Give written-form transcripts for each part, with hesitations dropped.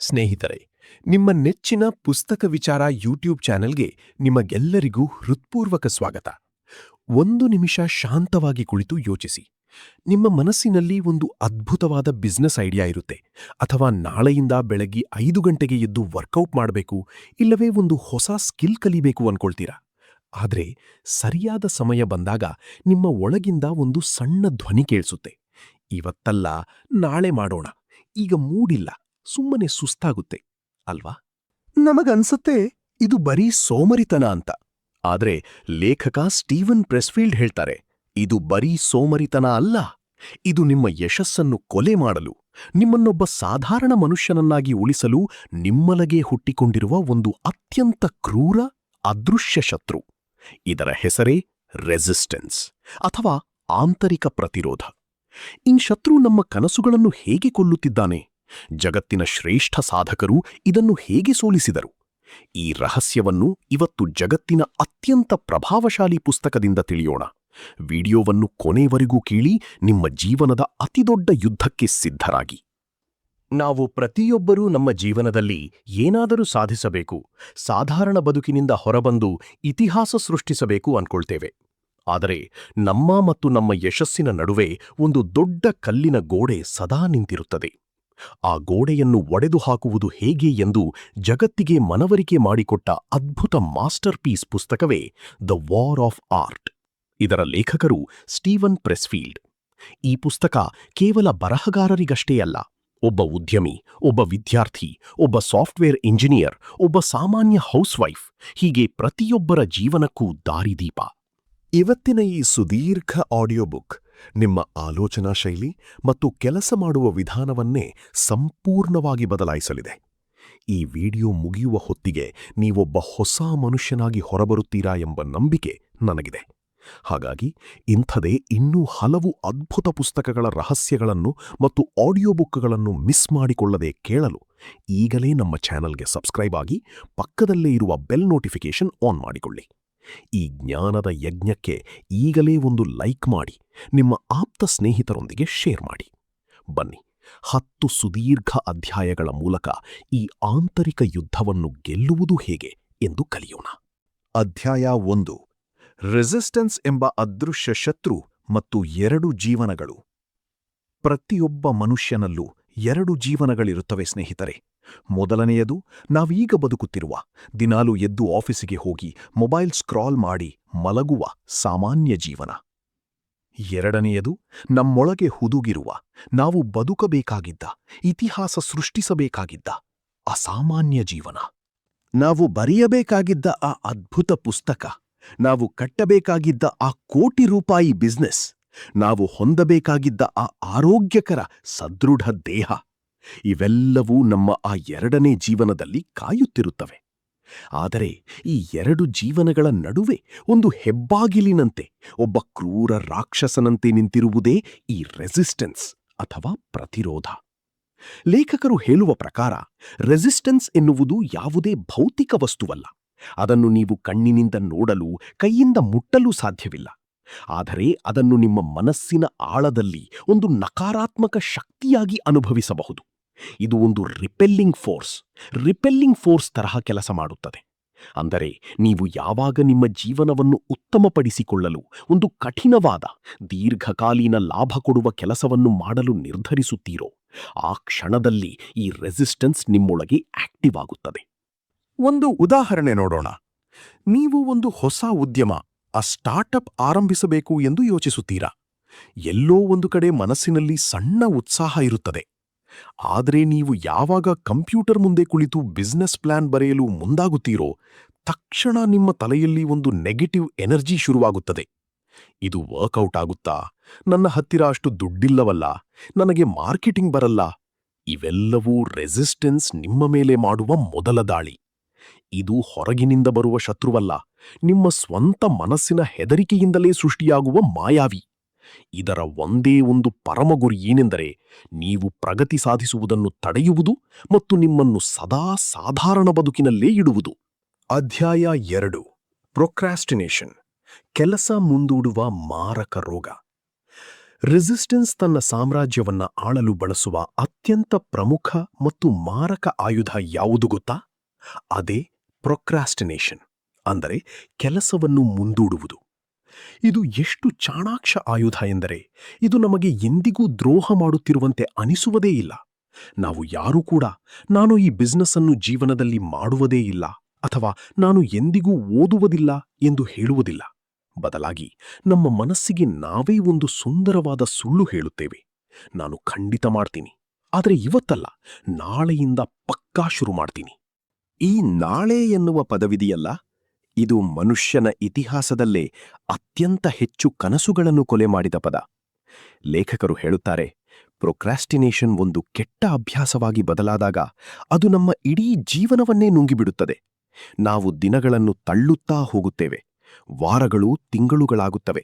ಸ್ನೇಹಿತರೆ, ನಿಮ್ಮ ನೆಚ್ಚಿನ ಪುಸ್ತಕ ವಿಚಾರ ಯೂಟ್ಯೂಬ್ ಚಾನೆಲ್ಗೆ ನಿಮಗೆಲ್ಲರಿಗೂ ಹೃತ್ಪೂರ್ವಕ ಸ್ವಾಗತ. ಒಂದು ನಿಮಿಷ ಶಾಂತವಾಗಿ ಕುಳಿತು ಯೋಚಿಸಿ. ನಿಮ್ಮ ಮನಸ್ಸಿನಲ್ಲಿ ಒಂದು ಅದ್ಭುತವಾದ ಬಿಸ್ನೆಸ್ ಐಡಿಯಾ ಇರುತ್ತೆ, ಅಥವಾ ನಾಳೆಯಿಂದ ಬೆಳಗ್ಗೆ 5 ಗಂಟೆಗೆ ಎದ್ದು ವರ್ಕೌಟ್ ಮಾಡಬೇಕು, ಇಲ್ಲವೇ ಒಂದು ಹೊಸ ಸ್ಕಿಲ್ ಕಲಿಬೇಕು ಅನ್ಕೊಳ್ತೀರಾ. ಆದರೆ ಸರಿಯಾದ ಸಮಯ ಬಂದಾಗ ನಿಮ್ಮ ಒಳಗಿಂದ ಒಂದು ಸಣ್ಣ ಧ್ವನಿ ಕೇಳಿಸುತ್ತೆ. ಇವತ್ತಲ್ಲ, ನಾಳೆ ಮಾಡೋಣ, ಈಗ ಮೂಡಿಲ್ಲ, ಸುಮ್ಮನೆ ಸುಸ್ತಾಗುತ್ತೆ ಅಲ್ವಾ? ನಮಗನ್ಸತ್ತೆ ಇದು ಬರೀ ಸೋಮರಿತನ ಅಂತ. ಆದ್ರೆ ಲೇಖಕ ಸ್ಟೀವನ್ ಪ್ರೆಸ್ಫೀಲ್ಡ್ ಹೇಳ್ತಾರೆ, ಇದು ಬರೀ ಸೋಮರಿತನ ಅಲ್ಲ, ಇದು ನಿಮ್ಮ ಯಶಸ್ಸನ್ನು ಕೊಲೆ ಮಾಡಲು, ನಿಮ್ಮನ್ನೊಬ್ಬ ಸಾಧಾರಣ ಮನುಷ್ಯನನ್ನಾಗಿ ಉಳಿಸಲು ನಿಮ್ಮೊಳಗೆ ಹುಟ್ಟಿಕೊಂಡಿರುವ ಒಂದು ಅತ್ಯಂತ ಕ್ರೂರ, ಅದೃಶ್ಯ ಶತ್ರು. ಇದರ ಹೆಸರೇ ರೆಸಿಸ್ಟೆನ್ಸ್, ಅಥವಾ ಆಂತರಿಕ ಪ್ರತಿರೋಧ. ಈ ಶತ್ರು ನಮ್ಮ ಕನಸುಗಳನ್ನು ಹೇಗೆ ಕೊಲ್ಲುತ್ತಿದ್ದಾನೆ? ಜಗತ್ತಿನ ಶ್ರೇಷ್ಠ ಸಾಧಕರು ಇದನ್ನು ಹೇಗೆ ಸೋಲಿಸಿದರು? ಈ ರಹಸ್ಯವನ್ನು ಇವತ್ತು ಜಗತ್ತಿನ ಅತ್ಯಂತ ಪ್ರಭಾವಶಾಲಿ ಪುಸ್ತಕದಿಂದ ತಿಳಿಯೋಣ. ವಿಡಿಯೋವನ್ನು ಕೊನೆವರೆಗೂ ಕೇಳಿ, ನಿಮ್ಮ ಜೀವನದ ಅತಿದೊಡ್ಡ ಯುದ್ಧಕ್ಕೆ ಸಿದ್ಧರಾಗಿ. ನಾವು ಪ್ರತಿಯೊಬ್ಬರೂ ನಮ್ಮ ಜೀವನದಲ್ಲಿ ಏನಾದರೂ ಸಾಧಿಸಬೇಕು, ಸಾಧಾರಣ ಬದುಕಿನಿಂದ ಹೊರಬಂದು ಇತಿಹಾಸ ಸೃಷ್ಟಿಸಬೇಕು ಅನ್ಕೊಳ್ತೇವೆ. ಆದರೆ ನಮ್ಮ ಮತ್ತು ನಮ್ಮ ಯಶಸ್ಸಿನ ನಡುವೆ ಒಂದು ದೊಡ್ಡ ಕಲ್ಲಿನ ಗೋಡೆ ಸದಾ ನಿಂತಿರುತ್ತದೆ. ಆ ಗೋಡೆಯನ್ನು ಒಡೆದು ಹಾಕುವುದು ಹೇಗೆ ಎಂದು ಜಗತ್ತಿಗೆ ಮನವರಿಕೆ ಮಾಡಿಕೊಟ್ಟ ಅದ್ಭುತ ಮಾಸ್ಟರ್ ಪೀಸ್ ಪುಸ್ತಕವೇ ದ ವಾರ್ ಆಫ್ ಆರ್ಟ್. ಇದರ ಲೇಖಕರು ಸ್ಟೀವನ್ ಪ್ರೆಸ್ಫೀಲ್ಡ್. ಈ ಪುಸ್ತಕ ಕೇವಲ ಬರಹಗಾರರಿಗಷ್ಟೇ ಅಲ್ಲ, ಒಬ್ಬ ಉದ್ಯಮಿ, ಒಬ್ಬ ವಿದ್ಯಾರ್ಥಿ, ಒಬ್ಬ ಸಾಫ್ಟ್ವೇರ್ ಇಂಜಿನಿಯರ್, ಒಬ್ಬ ಸಾಮಾನ್ಯ ಹೌಸ್ವೈಫ್, ಹೀಗೆ ಪ್ರತಿಯೊಬ್ಬರ ಜೀವನಕ್ಕೂ ದಾರಿದೀಪ. ಇವತ್ತಿನ ಈ ಸುದೀರ್ಘ ಆಡಿಯೋ ಬುಕ್ ನಿಮ್ಮ ಆಲೋಚನಾ ಶೈಲಿ ಮತ್ತು ಕೆಲಸ ಮಾಡುವ ವಿಧಾನವನ್ನೇ ಸಂಪೂರ್ಣವಾಗಿ ಬದಲಾಯಿಸಲಿದೆ. ಈ ವಿಡಿಯೋ ಮುಗಿಯುವ ಹೊತ್ತಿಗೆ ನೀವೊಬ್ಬ ಹೊಸ ಮನುಷ್ಯನಾಗಿ ಹೊರಬರುತ್ತೀರಾ ಎಂಬ ನಂಬಿಕೆ ನನಗಿದೆ. ಹಾಗಾಗಿ ಇಂಥದೇ ಇನ್ನೂ ಹಲವು ಅದ್ಭುತ ಪುಸ್ತಕಗಳ ರಹಸ್ಯಗಳನ್ನು ಮತ್ತು ಆಡಿಯೋ ಬುಕ್ಗಳನ್ನು ಮಿಸ್ ಮಾಡಿಕೊಳ್ಳದೆ ಕೇಳಲು ಈಗಲೇ ನಮ್ಮ ಚಾನೆಲ್ಗೆ ಸಬ್ಸ್ಕ್ರೈಬ್ ಆಗಿ, ಪಕ್ಕದಲ್ಲೇ ಇರುವ ಬೆಲ್ ನೋಟಿಫಿಕೇಶನ್ ಆನ್ ಮಾಡಿಕೊಳ್ಳಿ. ಈ ಜ್ಞಾನದ ಯಜ್ಞಕ್ಕೆ ಈಗಲೇ ಒಂದು ಲೈಕ್ ಮಾಡಿ, ನಿಮ್ಮ ಆಪ್ತ ಸ್ನೇಹಿತರೊಂದಿಗೆ ಶೇರ್ ಮಾಡಿ. ಬನ್ನಿ, 10 ಸುದೀರ್ಘ ಅಧ್ಯಾಯಗಳ ಮೂಲಕ ಈ ಆಂತರಿಕ ಯುದ್ಧವನ್ನು ಗೆಲ್ಲುವುದು ಹೇಗೆ ಎಂದು ಕಲಿಯೋಣ. ಅಧ್ಯಾಯ 1: ರೆಸಿಸ್ಟೆನ್ಸ್ ಎಂಬ ಅದೃಶ್ಯ ಶತ್ರು ಮತ್ತು 2 ಜೀವನಗಳು. ಪ್ರತಿಯೊಬ್ಬ ಮನುಷ್ಯನಲ್ಲೂ 2 ಜೀವನಗಳಿರುತ್ತವೆ ಸ್ನೇಹಿತರೆ. ಮೊದಲನೆಯದು ನಾವೀಗ ಬದುಕುತ್ತಿರುವ, ದಿನಾಲೂ ಎದ್ದು ಆಫೀಸಿಗೆ ಹೋಗಿ ಮೊಬೈಲ್ ಸ್ಕ್ರಾಲ್ ಮಾಡಿ ಮಲಗುವ ಸಾಮಾನ್ಯ ಜೀವನ. ಎರಡನೆಯದು ನಮ್ಮೊಳಗೆ ಹುದುಗಿರುವ, ನಾವು ಬದುಕಬೇಕಾಗಿದ್ದ, ಇತಿಹಾಸ ಸೃಷ್ಟಿಸಬೇಕಾಗಿದ್ದ ಅಸಾಮಾನ್ಯ ಜೀವನ. ನಾವು ಬರೆಯಬೇಕಾಗಿದ್ದ ಆ ಅದ್ಭುತ ಪುಸ್ತಕ, ನಾವು ಕಟ್ಟಬೇಕಾಗಿದ್ದ ಆ ಕೋಟಿ ರೂಪಾಯಿ ಬಿಸ್ನೆಸ್, ನಾವು ಹೊಂದಬೇಕಾಗಿದ್ದ ಆ ಆರೋಗ್ಯಕರ ಸದೃಢ ದೇಹ, ಇವೆಲ್ಲವೂ ನಮ್ಮ ಆ 2ನೇ ಜೀವನದಲ್ಲಿ ಕಾಯುತ್ತಿರುತ್ತವೆ. ಆದರೆ ಈ 2 ಜೀವನಗಳ ನಡುವೆ ಒಂದು ಹೆಬ್ಬಾಗಿಲಿನಂತೆ, ಒಬ್ಬ ಕ್ರೂರ ರಾಕ್ಷಸನಂತೆ ನಿಂತಿರುವುದೇ ಈ ರೆಸಿಸ್ಟೆನ್ಸ್ ಅಥವಾ ಪ್ರತಿರೋಧ. ಲೇಖಕರು ಹೇಳುವ ಪ್ರಕಾರ ರೆಸಿಸ್ಟೆನ್ಸ್ ಎನ್ನುವುದು ಯಾವುದೇ ಭೌತಿಕ ವಸ್ತುವಲ್ಲ. ಅದನ್ನು ನೀವು ಕಣ್ಣಿನಿಂದ ನೋಡಲು, ಕೈಯಿಂದ ಮುಟ್ಟಲು ಸಾಧ್ಯವಿಲ್ಲ. ಆದರೆ ಅದನ್ನು ನಿಮ್ಮ ಮನಸ್ಸಿನ ಆಳದಲ್ಲಿ ಒಂದು ನಕಾರಾತ್ಮಕ ಶಕ್ತಿಯಾಗಿ ಅನುಭವಿಸಬಹುದು. ಇದು ಒಂದು ರಿಪೆಲ್ಲಿಂಗ್ ಫೋರ್ಸ್ ತರಹ ಕೆಲಸ ಮಾಡುತ್ತದೆ. ಅಂದರೆ ನೀವು ಯಾವಾಗ ನಿಮ್ಮ ಜೀವನವನ್ನು ಉತ್ತಮಪಡಿಸಿಕೊಳ್ಳಲು, ಒಂದು ಕಠಿಣವಾದ, ದೀರ್ಘಕಾಲೀನ ಲಾಭ ಕೊಡುವ ಕೆಲಸವನ್ನು ಮಾಡಲು ನಿರ್ಧರಿಸುತ್ತೀರೋ, ಆ ಕ್ಷಣದಲ್ಲಿ ಈ ರೆಸಿಸ್ಟೆನ್ಸ್ ನಿಮ್ಮೊಳಗೆ ಆಕ್ಟಿವ್ ಆಗುತ್ತದೆ. ಒಂದು ಉದಾಹರಣೆ ನೋಡೋಣ. ನೀವು ಒಂದು ಹೊಸ ಉದ್ಯಮ, ಆ ಸ್ಟಾರ್ಟ್ಅಪ್ ಆರಂಭಿಸಬೇಕು ಎಂದು ಯೋಚಿಸುತ್ತೀರಾ. ಎಲ್ಲೋ ಒಂದು ಕಡೆ ಮನಸ್ಸಿನಲ್ಲಿ ಸಣ್ಣ ಉತ್ಸಾಹ ಇರುತ್ತದೆ. ಆದರೆ ನೀವು ಯಾವಾಗ ಕಂಪ್ಯೂಟರ್ ಮುಂದೆ ಕುಳಿತು ಬಿಸ್ನೆಸ್ ಪ್ಲಾನ್ ಬರೆಯಲು ಮುಂದಾಗುತ್ತೀರೋ, ತಕ್ಷಣ ನಿಮ್ಮ ತಲೆಯಲ್ಲಿ ಒಂದು ನೆಗೆಟಿವ್ ಎನರ್ಜಿ ಶುರುವಾಗುತ್ತದೆ. ಇದು ವರ್ಕೌಟ್ ಆಗುತ್ತಾ? ನನ್ನ ಹತ್ತಿರ ಅಷ್ಟು ದುಡ್ಡಿಲ್ಲವಲ್ಲ, ನನಗೆ ಮಾರ್ಕೆಟಿಂಗ್ ಬರಲ್ಲ. ಇವೆಲ್ಲವೂ ರೆಸಿಸ್ಟೆನ್ಸ್ ನಿಮ್ಮ ಮೇಲೆ ಮಾಡುವ ಮೊದಲ ದಾಳಿ. ಇದು ಹೊರಗಿನಿಂದ ಬರುವ ಶತ್ರುವಲ್ಲ, ನಿಮ್ಮ ಸ್ವಂತ ಮನಸ್ಸಿನ ಹೆದರಿಕೆಯಿಂದಲೇ ಸೃಷ್ಟಿಯಾಗುವ ಮಾಯಾವಿ. ಇದರ ಒಂದೇ ಒಂದು ಪರಮ ಗುರಿ ಏನೆಂದರೆ, ನೀವು ಪ್ರಗತಿ ಸಾಧಿಸುವುದನ್ನು ತಡೆಯುವುದು ಮತ್ತು ನಿಮ್ಮನ್ನು ಸದಾ ಸಾಧಾರಣ ಬದುಕಿನಲ್ಲೇ ಇಡುವುದು. ಅಧ್ಯಾಯ 2: ಪ್ರೊಕ್ರಾಸ್ಟಿನೇಷನ್, ಕೆಲಸ ಮುಂದೂಡುವ ಮಾರಕ ರೋಗ. ರೆಸಿಸ್ಟೆನ್ಸ್ ತನ್ನ ಸಾಮ್ರಾಜ್ಯವನ್ನ ಆಳಲು ಬಳಸುವ ಅತ್ಯಂತ ಪ್ರಮುಖ ಮತ್ತು ಮಾರಕ ಆಯುಧ ಯಾವುದು ಗೊತ್ತಾ? ಅದೇ ಪ್ರೊಕ್ರಾಸ್ಟಿನೇಷನ್, ಅಂದರೆ ಕೆಲಸವನ್ನು ಮುಂದೂಡುವುದು. ಇದು ಎಷ್ಟು ಚಾಣಾಕ್ಷ ಆಯುಧ ಎಂದರೆ ಇದು ನಮಗೆ ಎಂದಿಗೂ ದ್ರೋಹ ಮಾಡುತ್ತಿರುವಂತೆ ಅನಿಸುವುದೇ ಇಲ್ಲ. ನಾವು ಯಾರೂ ಕೂಡ ನಾನು ಈ ಬಿಸ್ನೆಸ್ ಅನ್ನು ಜೀವನದಲ್ಲಿ ಮಾಡುವುದೇ ಇಲ್ಲ ಅಥವಾ ನಾನು ಎಂದಿಗೂ ಓದುವುದಿಲ್ಲ ಎಂದು ಹೇಳುವುದಿಲ್ಲ. ಬದಲಾಗಿ ನಮ್ಮ ಮನಸ್ಸಿಗೆ ನಾವೇ ಒಂದು ಸುಂದರವಾದ ಸುಳ್ಳು ಹೇಳುತ್ತೇವೆ. ನಾನು ಖಂಡಿತ ಮಾಡ್ತೀನಿ, ಆದರೆ ಇವತ್ತಲ್ಲ, ನಾಳೆಯಿಂದ ಪಕ್ಕಾ ಶುರು ಮಾಡ್ತೀನಿ. ಈ ನಾಳೆ ಎನ್ನುವ ಪದವಿದೆಯಲ್ಲ, ಇದು ಮನುಷ್ಯನ ಇತಿಹಾಸದಲ್ಲೇ ಅತ್ಯಂತ ಹೆಚ್ಚು ಕನಸುಗಳನ್ನು ಕೊಲೆ ಮಾಡಿದ ಪದ. ಲೇಖಕರು ಹೇಳುತ್ತಾರೆ, ಪ್ರೊಕ್ರಾಸ್ಟಿನೇಷನ್ ಒಂದು ಕೆಟ್ಟ ಅಭ್ಯಾಸವಾಗಿ ಬದಲಾದಾಗ ಅದು ನಮ್ಮ ಇಡೀ ಜೀವನವನ್ನೇ ನುಂಗಿಬಿಡುತ್ತದೆ. ನಾವು ದಿನಗಳನ್ನು ತಳ್ಳುತ್ತಾ ಹೋಗುತ್ತೇವೆ. ವಾರಗಳು ತಿಂಗಳುಗಳಾಗುತ್ತವೆ,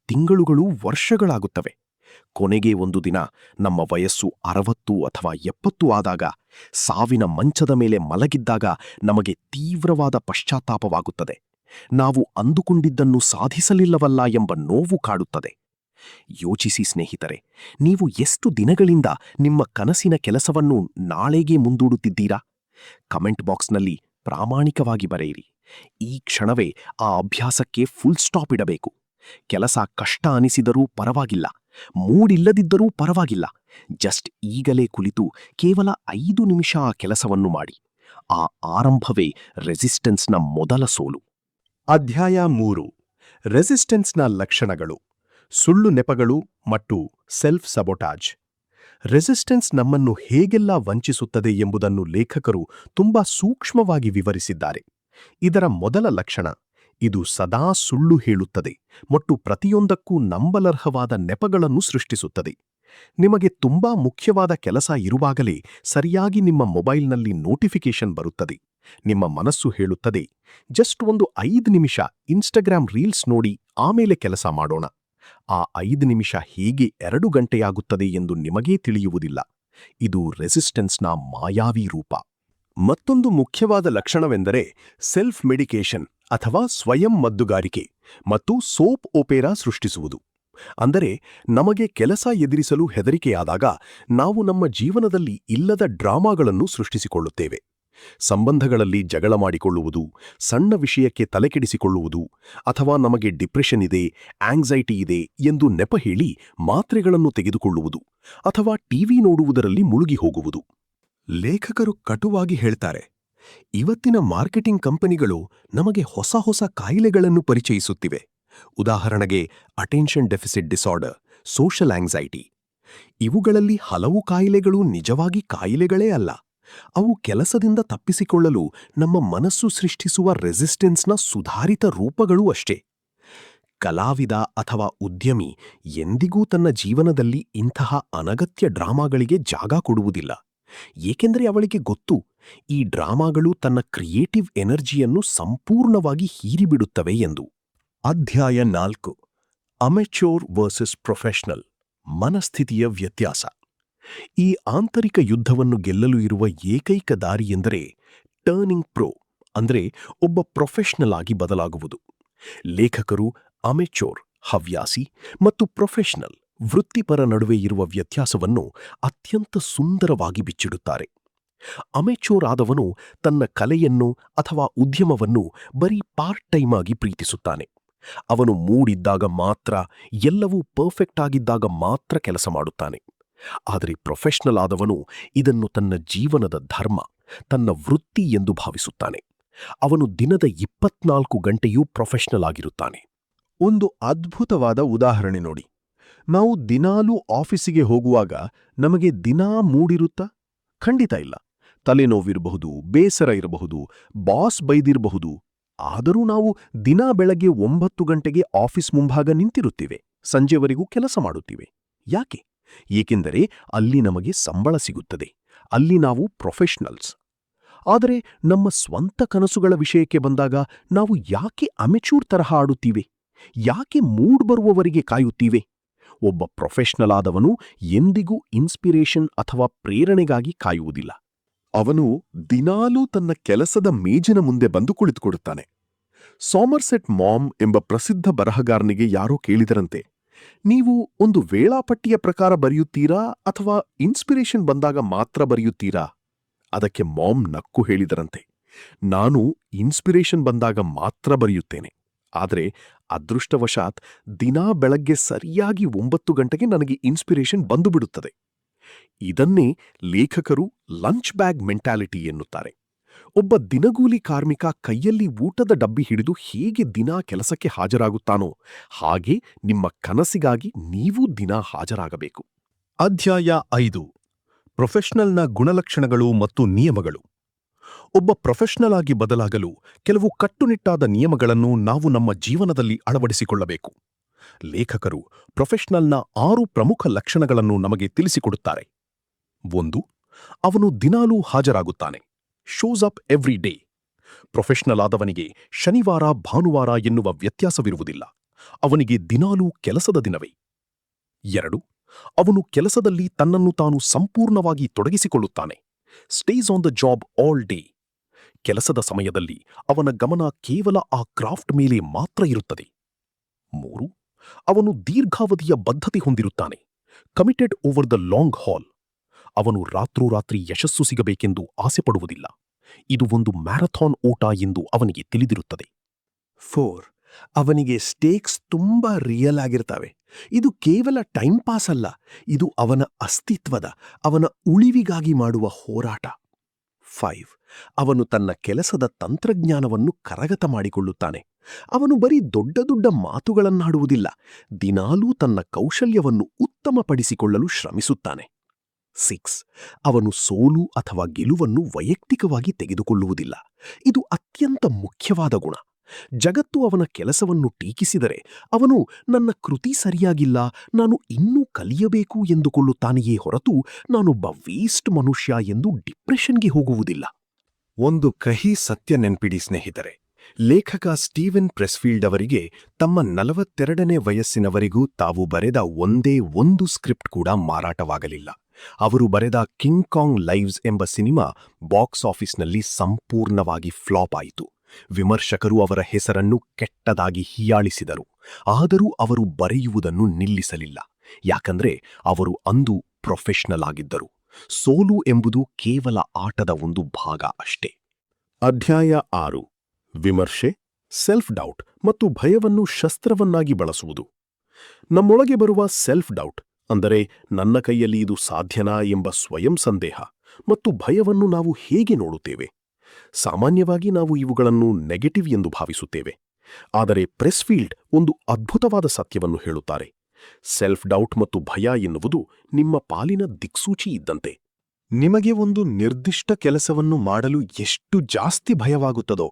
ತಿಂಗಳುಗಳು ವರ್ಷಗಳಾಗುತ್ತವೆ. ಕೊನೆಗೆ ಒಂದು ದಿನ ನಮ್ಮ ವಯಸ್ಸು 60 ಅಥವಾ 70 ಆದಾಗ, ಸಾವಿನ ಮಂಚದ ಮೇಲೆ ಮಲಗಿದ್ದಾಗ ನಮಗೆ ತೀವ್ರವಾದ ಪಶ್ಚಾತ್ತಾಪವಾಗುತ್ತದೆ. ನಾವು ಅಂದುಕೊಂಡಿದ್ದನ್ನು ಸಾಧಿಸಲಿಲ್ಲವಲ್ಲ ಎಂಬ ನೋವು ಕಾಡುತ್ತದೆ. ಯೋಚಿಸಿ ಸ್ನೇಹಿತರೆ, ನೀವು ಎಷ್ಟು ದಿನಗಳಿಂದ ನಿಮ್ಮ ಕನಸಿನ ಕೆಲಸವನ್ನು ನಾಳೆಗೆ ಮುಂದೂಡುತ್ತಿದ್ದೀರಾ? ಕಮೆಂಟ್ ಬಾಕ್ಸ್ನಲ್ಲಿ ಪ್ರಾಮಾಣಿಕವಾಗಿ ಬರೆಯಿರಿ. ಈ ಕ್ಷಣವೇ ಆ ಅಭ್ಯಾಸಕ್ಕೆ ಫುಲ್ ಸ್ಟಾಪ್ ಇಡಬೇಕು. ಕೆಲಸ ಕಷ್ಟ ಅನಿಸಿದರೂ ಪರವಾಗಿಲ್ಲ, ಮೂಡಿಲ್ಲದಿದ್ದರೂ ಪರವಾಗಿಲ್ಲ. ಜಸ್ಟ್ ಈಗಲೇ ಕುಳಿತು ಕೇವಲ 5 ನಿಮಿಷ ಆ ಕೆಲಸವನ್ನು ಮಾಡಿ. ಆ ಆರಂಭವೇ ರೆಸಿಸ್ಟೆನ್ಸ್ನ ಮೊದಲ ಸೋಲು. ಅಧ್ಯಾಯ 3: ರೆಸಿಸ್ಟೆನ್ಸ್ನ ಲಕ್ಷಣಗಳು, ಸುಳ್ಳು ನೆಪಗಳು ಮತ್ತು ಸೆಲ್ಫ್ ಸಬೋಟಾಜ್. ರೆಸಿಸ್ಟೆನ್ಸ್ ನಮ್ಮನ್ನು ಹೇಗೆಲ್ಲ ವಂಚಿಸುತ್ತದೆ ಎಂಬುದನ್ನು ಲೇಖಕರು ತುಂಬಾ ಸೂಕ್ಷ್ಮವಾಗಿ ವಿವರಿಸಿದ್ದಾರೆ. ಇದರ ಮೊದಲ ಲಕ್ಷಣ, ಇದು ಸದಾ ಸುಳ್ಳು ಹೇಳುತ್ತದೆ ಮತ್ತು ಪ್ರತಿಯೊಂದಕ್ಕೂ ನಂಬಲರ್ಹವಾದ ನೆಪಗಳನ್ನು ಸೃಷ್ಟಿಸುತ್ತದೆ. ನಿಮಗೆ ತುಂಬಾ ಮುಖ್ಯವಾದ ಕೆಲಸ ಇರುವಾಗಲೇ ಸರಿಯಾಗಿ ನಿಮ್ಮ ಮೊಬೈಲ್ನಲ್ಲಿ ನೋಟಿಫಿಕೇಶನ್ ಬರುತ್ತದೆ. ನಿಮ್ಮ ಮನಸ್ಸು ಹೇಳುತ್ತದೆ, ಜಸ್ಟ್ ಒಂದು 5 ನಿಮಿಷ ಇನ್ಸ್ಟಾಗ್ರಾಮ್ ರೀಲ್ಸ್ ನೋಡಿ ಆಮೇಲೆ ಕೆಲಸ ಮಾಡೋಣ. ಆ 5 ನಿಮಿಷ ಹೇಗೆ 2 ಗಂಟೆಯಾಗುತ್ತದೆ ಎಂದು ನಿಮಗೇ ತಿಳಿಯುವುದಿಲ್ಲ. ಇದು ರೆಸಿಸ್ಟೆನ್ಸ್ನ ಮಾಯಾವಿ ರೂಪ. ಮತ್ತೊಂದು ಮುಖ್ಯವಾದ ಲಕ್ಷಣವೆಂದರೆ ಸೆಲ್ಫ್ ಮೆಡಿಕೇಶನ್ ಅಥವಾ ಸ್ವಯಂ ಮದ್ದುಗಾರಿಕೆ ಮತ್ತು ಸೋಪ್ ಓಪೆರಾ ಸೃಷ್ಟಿಸುವುದು. ಅಂದರೆ ನಮಗೆ ಕೆಲಸ ಎದುರಿಸಲು ಹೆದರಿಕೆಯಾದಾಗ ನಾವು ನಮ್ಮ ಜೀವನದಲ್ಲಿ ಇಲ್ಲದ ಡ್ರಾಮಾಗಳನ್ನು ಸೃಷ್ಟಿಸಿಕೊಳ್ಳುತ್ತೇವೆ. ಸಂಬಂಧಗಳಲ್ಲಿ ಜಗಳ ಮಾಡಿಕೊಳ್ಳುವುದು, ಸಣ್ಣ ವಿಷಯಕ್ಕೆ ತಲೆಕೆಡಿಸಿಕೊಳ್ಳುವುದು, ಅಥವಾ ನಮಗೆ ಡಿಪ್ರೆಷನ್ ಇದೆ, ಆಂಗ್ಸೈಟಿ ಇದೆ ಎಂದು ನೆಪ ಹೇಳಿ ಮಾತ್ರೆಗಳನ್ನು ತೆಗೆದುಕೊಳ್ಳುವುದು ಅಥವಾ ಟಿವಿ ನೋಡುವುದರಲ್ಲಿ ಮುಳುಗಿ ಹೋಗುವುದು. ಲೇಖಕರು ಕಟುವಾಗಿ ಹೇಳ್ತಾರೆ, ಇವತ್ತಿನ ಮಾರ್ಕೆಟಿಂಗ್ ಕಂಪನಿಗಳು ನಮಗೆ ಹೊಸ ಹೊಸ ಕಾಯಿಲೆಗಳನ್ನು ಪರಿಚಯಿಸುತ್ತಿವೆ. ಉದಾಹರಣೆಗೆ attention deficit disorder, social anxiety. ಇವುಗಳಲ್ಲಿ ಹಲವು ಕಾಯಿಲೆಗಳು ನಿಜವಾಗಿ ಕಾಯಿಲೆಗಳೇ ಅಲ್ಲ. ಅವು ಕೆಲಸದಿಂದ ತಪ್ಪಿಸಿಕೊಳ್ಳಲು ನಮ್ಮ ಮನಸ್ಸು ಸೃಷ್ಟಿಸುವ ರೆಸಿಸ್ಟೆನ್ಸ್ನ ಸುಧಾರಿತ ರೂಪಗಳೂ ಅಷ್ಟೇ. ಕಲಾವಿದ ಅಥವಾ ಉದ್ಯಮಿ ಎಂದಿಗೂ ತನ್ನ ಜೀವನದಲ್ಲಿ ಇಂತಹ ಅನಗತ್ಯ ಡ್ರಾಮಾಗಳಿಗೆ ಜಾಗ ಕೊಡುವುದಿಲ್ಲ. ಏಕೆಂದರೆ ಅವಳಿಗೆ ಗೊತ್ತು, ಈ ಡ್ರಾಮಾಗಳು ತನ್ನ ಕ್ರಿಯೇಟಿವ್ ಎನರ್ಜಿಯನ್ನು ಸಂಪೂರ್ಣವಾಗಿ ಹೀರಿಬಿಡುತ್ತವೆ ಎಂದು. ಅಧ್ಯಾಯ 4: ಅಮೆಚೂರ್ ವರ್ಸಸ್ ಪ್ರೊಫೆಷನಲ್, ಮನಸ್ಥಿತಿಯ ವ್ಯತ್ಯಾಸ. ಈ ಆಂತರಿಕ ಯುದ್ಧವನ್ನು ಗೆಲ್ಲಲು ಇರುವ ಏಕೈಕ ದಾರಿ ಎಂದರೆ ಟರ್ನಿಂಗ್ ಪ್ರೋ, ಅಂದರೆ ಒಬ್ಬ ಪ್ರೊಫೆಷನಲ್ ಆಗಿ ಬದಲಾಗುವುದು. ಲೇಖಕರು ಅಮೆಚೂರ್, ಹವ್ಯಾಸಿ, ಮತ್ತು ಪ್ರೊಫೆಷನಲ್, ವೃತ್ತಿಪರ ನಡುವೆ ಇರುವ ವ್ಯತ್ಯಾಸವನ್ನು ಅತ್ಯಂತ ಸುಂದರವಾಗಿ ಬಿಚ್ಚಿಡುತ್ತಾರೆ. ಅಮೆಚೂರ್ ಆದವನು ತನ್ನ ಕಲೆಯನ್ನು ಅಥವಾ ಉದ್ಯಮವನ್ನು ಬರೀ ಪಾರ್ಟ್ ಟೈಮ್ ಆಗಿ ಪ್ರೀತಿಸುತ್ತಾನೆ. ಅವನು ಮೂಡಿದ್ದಾಗ ಮಾತ್ರ, ಎಲ್ಲವೂ ಪರ್ಫೆಕ್ಟ್ ಆಗಿದ್ದಾಗ ಮಾತ್ರ ಕೆಲಸ ಮಾಡುತ್ತಾನೆ. ಆದರೆ ಪ್ರೊಫೆಷನಲ್ ಆದವನು ಇದನ್ನು ತನ್ನ ಜೀವನದ ಧರ್ಮ, ತನ್ನ ವೃತ್ತಿ ಎಂದು ಭಾವಿಸುತ್ತಾನೆ. ಅವನು ದಿನದ 24 ಗಂಟೆಯೂ ಪ್ರೊಫೆಷನಲ್ ಆಗಿರುತ್ತಾನೆ. ಒಂದು ಅದ್ಭುತವಾದ ಉದಾಹರಣೆ ನೋಡಿ. ನಾವು ದಿನಾಲೂ ಆಫೀಸಿಗೆ ಹೋಗುವಾಗ ನಮಗೆ ದಿನಾ ಮೂಡಿರುತ್ತಾ? ಖಂಡಿತ ಇಲ್ಲ. ತಲೆನೋವಿರಬಹುದು, ಬೇಸರ ಇರಬಹುದು, ಬಾಸ್ ಬೈದಿರಬಹುದು. ಆದರೂ ನಾವು ದಿನಾ ಬೆಳಗ್ಗೆ 9 ಗಂಟೆಗೆ ಆಫೀಸ್ ಮುಂಭಾಗ ನಿಂತಿರುತ್ತೇವೆ, ಸಂಜೆವರೆಗೂ ಕೆಲಸ ಮಾಡುತ್ತೀವಿ. ಯಾಕೆ? ಏಕೆಂದರೆ ಅಲ್ಲಿ ನಮಗೆ ಸಂಬಳ ಸಿಗುತ್ತದೆ, ಅಲ್ಲಿ ನಾವು ಪ್ರೊಫೆಷನಲ್ಸ್. ಆದರೆ ನಮ್ಮ ಸ್ವಂತ ಕನಸುಗಳ ವಿಷಯಕ್ಕೆ ಬಂದಾಗ ನಾವು ಯಾಕೆ ಅಮೆಚೂರ್ ತರಹ ಆಡುತ್ತೀವಿ? ಯಾಕೆ ಮೂಡ್ ಬರುವವರೆಗೆ ಕಾಯುತ್ತೀವಿ? ಒಬ್ಬ ಪ್ರೊಫೆಷನಲ್ ಆದವನು ಎಂದಿಗೂ ಇನ್ಸ್ಪಿರೇಷನ್ ಅಥವಾ ಪ್ರೇರಣೆಗಾಗಿ ಕಾಯುವುದಿಲ್ಲ. ಅವನು ದಿನಾಲೂ ತನ್ನ ಕೆಲಸದ ಮೇಜಿನ ಮುಂದೆ ಬಂದು ಕುಳಿತುಕೊಡುತ್ತಾನೆ. ಸಾಮರ್ಸೆಟ್ ಮಾಮ್ ಎಂಬ ಪ್ರಸಿದ್ಧ ಬರಹಗಾರನಿಗೆ ಯಾರೋ ಕೇಳಿದರಂತೆ, ನೀವು ಒಂದು ವೇಳಾಪಟ್ಟಿಯ ಪ್ರಕಾರ ಬರೆಯುತ್ತೀರಾ ಅಥವಾ ಇನ್ಸ್ಪಿರೇಷನ್ ಬಂದಾಗ ಮಾತ್ರ ಬರೆಯುತ್ತೀರಾ? ಅದಕ್ಕೆ ಮಾಮ್ ನಕ್ಕು ಹೇಳಿದರಂತೆ, ನಾನು ಇನ್ಸ್ಪಿರೇಷನ್ ಬಂದಾಗ ಮಾತ್ರ ಬರೆಯುತ್ತೇನೆ. ಆದರೆ ಅದೃಷ್ಟವಶಾತ್ ದಿನಾ ಬೆಳಗ್ಗೆ ಸರಿಯಾಗಿ 9 ಗಂಟೆಗೆ ನನಗೆ ಇನ್ಸ್ಪಿರೇಷನ್ ಬಂದುಬಿಡುತ್ತದೆ. ಇದನ್ನೇ ಲೇಖಕರು ಲಂಚ್ ಬ್ಯಾಗ್ ಮೆಂಟಾಲಿಟಿ ಎನ್ನುತ್ತಾರೆ. ಒಬ್ಬ ದಿನಗೂಲಿ ಕಾರ್ಮಿಕ ಕೈಯಲ್ಲಿ ಊಟದ ಡಬ್ಬಿ ಹಿಡಿದು ಹೇಗೆ ದಿನಾ ಕೆಲಸಕ್ಕೆ ಹಾಜರಾಗುತ್ತಾನೋ ಹಾಗೆ ನಿಮ್ಮ ಕನಸಿಗಾಗಿ ನೀವೂ ದಿನಾ ಹಾಜರಾಗಬೇಕು. ಅಧ್ಯಾಯ 5. ಪ್ರೊಫೆಷನಲ್ನ ಗುಣಲಕ್ಷಣಗಳು ಮತ್ತು ನಿಯಮಗಳು. ಒಬ್ಬ ಪ್ರೊಫೆಷನಲ್ ಆಗಿ ಬದಲಾಗಲು ಕೆಲವು ಕಟ್ಟುನಿಟ್ಟಾದ ನಿಯಮಗಳನ್ನು ನಾವು ನಮ್ಮ ಜೀವನದಲ್ಲಿ ಅಳವಡಿಸಿಕೊಳ್ಳಬೇಕು. ಲೇಖಕರು ಪ್ರೊಫೆಷನಲ್ನ 6 ಪ್ರಮುಖ ಲಕ್ಷಣಗಳನ್ನು ನಮಗೆ ತಿಳಿಸಿಕೊಡುತ್ತಾರೆ. 1. ಅವನು ದಿನಾಲೂ ಹಾಜರಾಗುತ್ತಾನೆ. Shows up every day. Professional ಆದವನಿಗೆ ಶನಿವಾರ ಭಾನುವಾರ ಎನ್ನುವ ವ್ಯತ್ಯಾಸವಿರುವುದಿಲ್ಲ. ಅವನಿಗೆ ದಿನಾಲೂ ಕೆಲಸದ ದಿನವೇ. 2. ಅವನು ಕೆಲಸದಲ್ಲಿ ತನ್ನನ್ನು ತಾನು ಸಂಪೂರ್ಣವಾಗಿ ತೊಡಗಿಸಿಕೊಳ್ಳುತ್ತಾನೆ. Stays on the job all day. ಕೆಲಸದ ಸಮಯದಲ್ಲಿ ಅವನ ಗಮನ ಕೇವಲ ಆ ಕ್ರಾಫ್ಟ್ ಮೇಲೆ ಮಾತ್ರ ಇರುತ್ತದೆ. 3. ಅವನು ದೀರ್ಘಾವಧಿಯ ಬದ್ಧತೆ ಹೊಂದಿರುತ್ತಾನೆ. ಕಮಿಟೆಡ್ ಓವರ್ ದ ಲಾಂಗ್ ಹಾಲ್. ಅವನು ರಾತ್ರೋರಾತ್ರಿ ಯಶಸ್ಸು ಸಿಗಬೇಕೆಂದು ಆಸೆಪಡುವುದಿಲ್ಲ. ಇದು ಒಂದು ಮ್ಯಾರಥಾನ್ ಓಟ ಎಂದು ಅವನಿಗೆ ತಿಳಿದಿರುತ್ತದೆ. 4. ಅವನಿಗೆ ಸ್ಟೇಕ್ಸ್ ತುಂಬಾ ರಿಯಲ್ ಆಗಿರ್ತವೆ. ಇದು ಕೇವಲ ಟೈಮ್ ಪಾಸ್ ಅಲ್ಲ, ಇದು ಅವನ ಅಸ್ತಿತ್ವದ, ಅವನ ಉಳಿವಿಗಾಗಿ ಮಾಡುವ ಹೋರಾಟ. 5. ಅವನು ತನ್ನ ಕೆಲಸದ ತಂತ್ರಜ್ಞಾನವನ್ನು ಕರಗತ ಮಾಡಿಕೊಳ್ಳುತ್ತಾನೆ. ಅವನು ಬರೀ ದೊಡ್ಡ ದೊಡ್ಡ ಮಾತುಗಳನ್ನಾಡುವುದಿಲ್ಲ, ದಿನಾಲೂ ತನ್ನ ಕೌಶಲ್ಯವನ್ನು ಉತ್ತಮಪಡಿಸಿಕೊಳ್ಳಲು ಶ್ರಮಿಸುತ್ತಾನೆ. 6. ಅವನು ಸೋಲು ಅಥವಾ ಗೆಲುವನ್ನು ವೈಯಕ್ತಿಕವಾಗಿ ತೆಗೆದುಕೊಳ್ಳುವುದಿಲ್ಲ. ಇದು ಅತ್ಯಂತ ಮುಖ್ಯವಾದ ಗುಣ. ಜಗತ್ತು ಅವನ ಕೆಲಸವನ್ನು ಟೀಕಿಸಿದರೆ ಅವನು ನನ್ನ ಕೃತಿ ಸರಿಯಾಗಿಲ್ಲ, ನಾನು ಇನ್ನೂ ಕಲಿಯಬೇಕು ಎಂದುಕೊಳ್ಳುತ್ತಾನೆಯೇ ಹೊರತು ನಾನೊಬ್ಬ ವೇಸ್ಟ್ ಮನುಷ್ಯ ಎಂದು ಡಿಪ್ರೆಷನ್ಗೆ ಹೋಗುವುದಿಲ್ಲ. ಒಂದು ಕಹಿ ಸತ್ಯ ನೆನ್ಪಿಡಿ ಸ್ನೇಹಿತರೆ. ಲೇಖಕ ಸ್ಟೀವೆನ್ ಪ್ರೆಸ್ಫೀಲ್ಡ್ ಅವರಿಗೆ ತಮ್ಮ 42ನೇ ವಯಸ್ಸಿನವರೆಗೂ ತಾವು ಬರೆದ ಒಂದೇ ಒಂದು ಸ್ಕ್ರಿಪ್ಟ್ ಕೂಡ ಮಾರಾಟವಾಗಲಿಲ್ಲ. ಅವರು ಬರೆದ ಕಿಂಗ್ ಕಾಂಗ್ ಲೈವ್ಸ್ ಎಂಬ ಸಿನಿಮಾ ಬಾಕ್ಸ್ ಆಫೀಸ್ನಲ್ಲಿ ಸಂಪೂರ್ಣವಾಗಿ ಫ್ಲಾಪ್ ಆಯಿತು. ವಿಮರ್ಶಕರು ಅವರ ಹೆಸರನ್ನು ಕೆಟ್ಟದಾಗಿ ಹೀಯಾಳಿಸಿದರು. ಆದರೂ ಅವರು ಬರೆಯುವುದನ್ನು ನಿಲ್ಲಿಸಲಿಲ್ಲ. ಯಾಕಂದ್ರೆ ಅವರು ಅಂದು ಪ್ರೊಫೆಷನಲ್ ಆಗಿದ್ದರು. ಸೋಲು ಎಂಬುದು ಕೇವಲ ಆಟದ ಒಂದು ಭಾಗ ಅಷ್ಟೇ. ಅಧ್ಯಾಯ 6. ವಿಮರ್ಶೆ, ಸೆಲ್ಫ್ ಡೌಟ್ ಮತ್ತು ಭಯವನ್ನು ಶಸ್ತ್ರವನ್ನಾಗಿ ಬಳಸುವುದು. ನಮ್ಮೊಳಗೆ ಬರುವ ಸೆಲ್ಫ್ ಡೌಟ್ ಅಂದರೆ ನನ್ನ ಕೈಯಲ್ಲಿ ಇದು ಸಾಧ್ಯನಾ ಎಂಬ ಸ್ವಯಂ ಸಂದೇಹ ಮತ್ತು ಭಯವನ್ನು ನಾವು ಹೇಗೆ ನೋಡುತ್ತೇವೆ? ಸಾಮಾನ್ಯವಾಗಿ ನಾವು ಇವುಗಳನ್ನು ನೆಗೆಟಿವ್ ಎಂದು ಭಾವಿಸುತ್ತೇವೆ. ಆದರೆ ಪ್ರೆಸ್ಫೀಲ್ಡ್ ಒಂದು ಅದ್ಭುತವಾದ ಸತ್ಯವನ್ನು ಹೇಳುತ್ತಾರೆ. ಸೆಲ್ಫ್ ಡೌಟ್ ಮತ್ತು ಭಯ ಎನ್ನುವುದು ನಿಮ್ಮ ಪಾಲಿನ ದಿಕ್ಸೂಚಿ ಇದ್ದಂತೆ. ನಿಮಗೆ ಒಂದು ನಿರ್ದಿಷ್ಟ ಕೆಲಸವನ್ನು ಮಾಡಲು ಎಷ್ಟು ಜಾಸ್ತಿ ಭಯವಾಗುತ್ತದೋ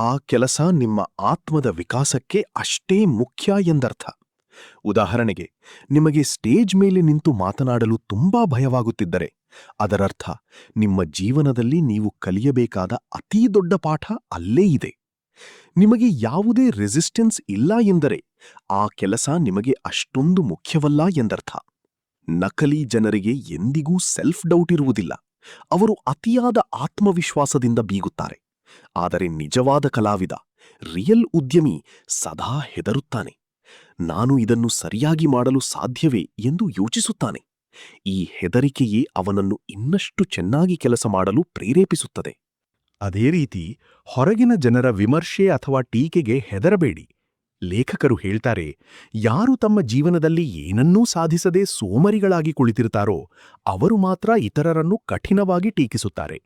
ಆ ಕೆಲಸ ನಿಮ್ಮ ಆತ್ಮದ ವಿಕಾಸಕ್ಕೆ ಅಷ್ಟೇ ಮುಖ್ಯ ಎಂದರ್ಥ. ಉದಾಹರಣೆಗೆ, ನಿಮಗೆ ಸ್ಟೇಜ್ ಮೇಲೆ ನಿಂತು ಮಾತನಾಡಲು ತುಂಬಾ ಭಯವಾಗುತ್ತಿದ್ದರೆ ಅದರರ್ಥ ನಿಮ್ಮ ಜೀವನದಲ್ಲಿ ನೀವು ಕಲಿಯಬೇಕಾದ ಅತೀ ದೊಡ್ಡ ಪಾಠ ಅಲ್ಲೇ ಇದೆ. ನಿಮಗೆ ಯಾವುದೇ ರೆಸಿಸ್ಟೆನ್ಸ್ ಇಲ್ಲ ಎಂದರೆ ಆ ಕೆಲಸ ನಿಮಗೆ ಅಷ್ಟೊಂದು ಮುಖ್ಯವಲ್ಲ ಎಂದರ್ಥ. ನಕಲಿ ಜನರಿಗೆ ಎಂದಿಗೂ ಸೆಲ್ಫ್ ಡೌಟ್ ಇರುವುದಿಲ್ಲ. ಅವರು ಅತಿಯಾದ ಆತ್ಮವಿಶ್ವಾಸದಿಂದ ಬೀಗುತ್ತಾರೆ. ಆದರೆ ನಿಜವಾದ ಕಲಾವಿದ, ರಿಯಲ್ ಉದ್ಯಮಿ ಸದಾ ಹೆದರುತ್ತಾನೆ. ನಾನು ಇದನ್ನು ಸರಿಯಾಗಿ ಮಾಡಲು ಸಾಧ್ಯವೇ ಎಂದು ಯೋಚಿಸುತ್ತಾನೆ. ಈ ಹೆದರಿಕೆಯೇ ಅವನನ್ನು ಇನ್ನಷ್ಟು ಚೆನ್ನಾಗಿ ಕೆಲಸ ಮಾಡಲು ಪ್ರೇರೇಪಿಸುತ್ತದೆ. ಅದೇ ರೀತಿ ಹೊರಗಿನ ಜನರ ವಿಮರ್ಶೆ ಅಥವಾ ಟೀಕೆಗೆ ಹೆದರಬೇಡಿ. ಲೇಖಕರು ಹೇಳ್ತಾರೆ, ಯಾರು ತಮ್ಮ ಜೀವನದಲ್ಲಿ ಏನನ್ನೂ ಸಾಧಿಸದೆ ಸೋಮರಿಗಳಾಗಿ ಕುಳಿತಿರ್ತಾರೋ ಅವರು ಮಾತ್ರ ಇತರರನ್ನು ಕಠಿಣವಾಗಿ ಟೀಕಿಸುತ್ತಾರೆ.